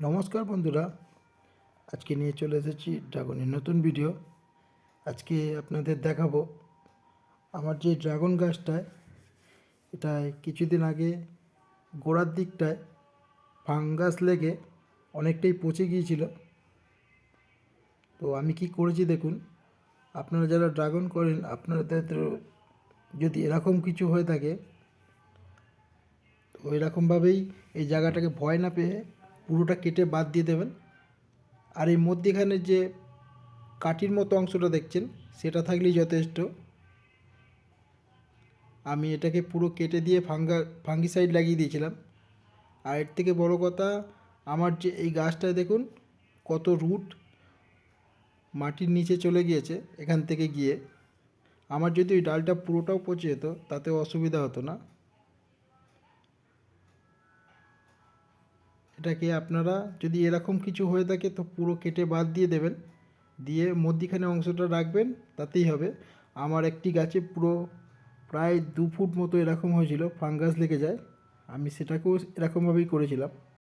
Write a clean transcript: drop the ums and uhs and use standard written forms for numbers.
নমস্কার বন্ধুরা, আজকে নিয়ে চলে এসেছি ড্রাগনের নতুন ভিডিও। আজকে আপনাদের দেখাবো আমার যে ড্রাগন গাছটায় এটায় কিছুদিন আগে গোড়ার দিকটায় ফাঙ্গাস লেগে অনেকটাই পচে গিয়েছিল। তো আমি কি করেছি দেখুন। আপনারা যারা ড্রাগন করেন আপনাদের যদি এরকম কিছু হয়ে থাকে তো ওই রকমভাবেই এই জায়গাটাকে ভয় না পেয়ে পুরোটা কেটে বাদ দিয়ে দেবেন। আর এই মধ্যেখানে যে কাঠির মতো অংশটা দেখছেন সেটা থাকলেই যথেষ্ট। আমি এটাকে পুরো কেটে দিয়ে ফাঙ্গিসাইড লাগিয়ে দিয়েছিলাম। আর এর থেকে বড় কথা, আমার যে এই গাছটায় দেখুন কত রুট মাটির নিচে চলে গিয়েছে এখান থেকে গিয়ে। আমার যদি ওই ডালটা পুরোটাও পচে যেত তাতেও অসুবিধা হতো না। এটাকে আপনারা যদি এরকম কিছু হয়ে থাকে তো পুরো কেটে বাদ দিয়ে দেবেন, দিয়ে মধ্যিখানে অংশটা রাখবেন, তাতেই হবে। আমার একটি গাছে পুরো প্রায় 2 ফুট মতো এরকম হয়েছিল, ফাঙ্গাস লেগে যায়। আমি সেটাকেও এরকমভাবেই করেছিলাম।